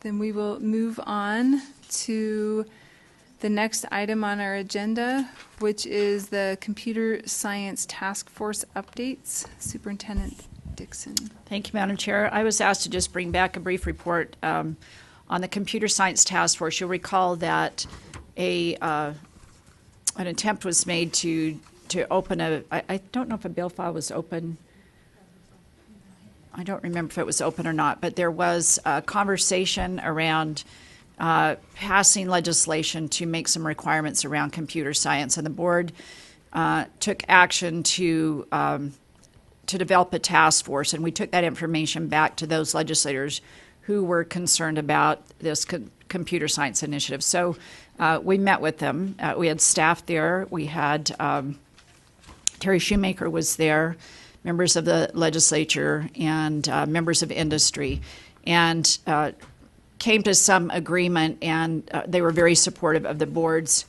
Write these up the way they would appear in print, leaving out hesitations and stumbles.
Then we will move on to the next item on our agenda, which is the Computer Science Task Force updates. Superintendent Dixon. Thank you, Madam Chair. I was asked to just bring back a brief report on the Computer Science Task Force. You'll recall that an attempt was made to open I don't know if a bill file was open. I don't remember if it was open or not, but there was a conversation around passing legislation to make some requirements around computer science, and the board took action to develop a task force, and we took that information back to those legislators who were concerned about this computer science initiative. So we met with them. We had staff there. We had Terry Shoemaker was there, members of the legislature, and members of industry, and came to some agreement, and they were very supportive of the board's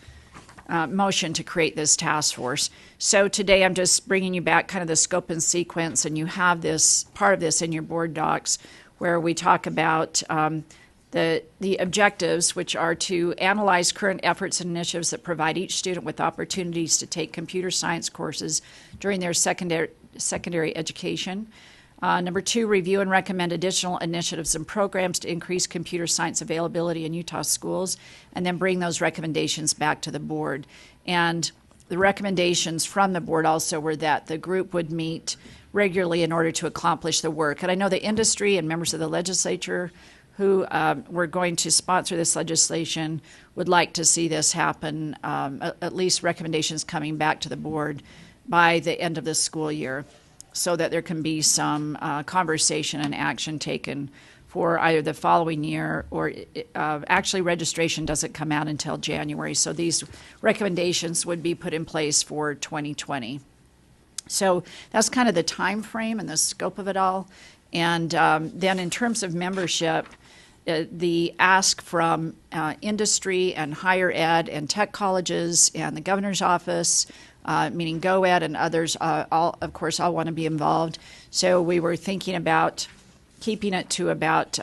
motion to create this task force. So today I'm just bringing you back kind of the scope and sequence, and you have this part of this in your board docs where we talk about the objectives, which are to analyze current efforts and initiatives that provide each student with opportunities to take computer science courses during their secondary education. Number 2, review and recommend additional initiatives and programs to increase computer science availability in Utah schools, and then bring those recommendations back to the board. And the recommendations from the board also were that the group would meet regularly in order to accomplish the work. And I know the industry and members of the legislature who were going to sponsor this legislation would like to see this happen, at least recommendations coming back to the board by the end of the school year, so that there can be some conversation and action taken for either the following year or actually registration doesn't come out until January. So these recommendations would be put in place for 2020. So that's kind of the time frame and the scope of it all. And then in terms of membership, the ask from industry and higher ed and tech colleges and the governor's office, meaning GoEd and others, all want to be involved. So we were thinking about keeping it to about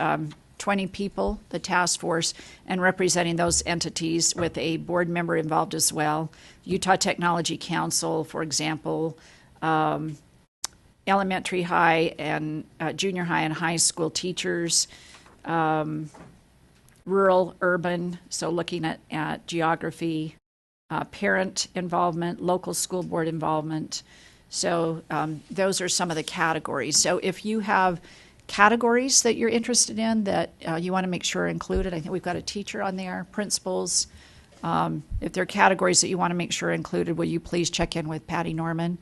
20 people, the task force, and representing those entities with a board member involved as well. Utah Technology Council, for example, elementary, high, and junior high and high school teachers, rural, urban, so looking at geography, parent involvement, local school board involvement. So those are some of the categories. So if you have categories that you're interested in that you want to make sure are included, I think we've got a teacher on there, principals. If there are categories that you want to make sure are included, will you please check in with Patty Norman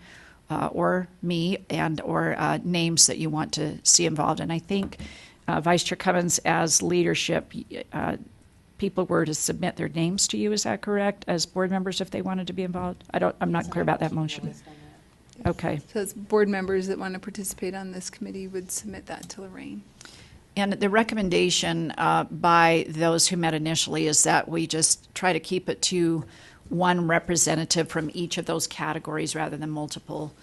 or me, and or names that you want to see involved. And I think Vice Chair Cummins, as leadership, people were to submit their names to you, is that correct, as board members if they wanted to be involved? I'm not clear about that motion. Okay. So it's board members that want to participate on this committee would submit that to Lorraine. And the recommendation by those who met initially is that we just try to keep it to one representative from each of those categories rather than multiple,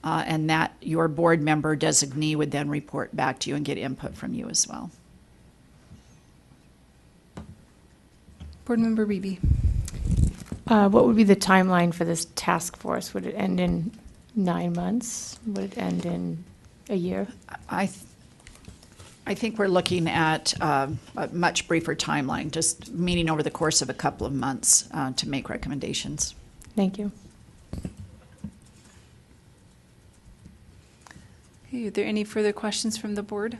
and that your board member designee would then report back to you and get input from you as well. Board Member Beebe. What would be the timeline for this task force? Would it end in 9 months? Would it end in a year? I think we're looking at a much briefer timeline, just meeting over the course of a couple of months to make recommendations. Thank you. Okay, are there any further questions from the board?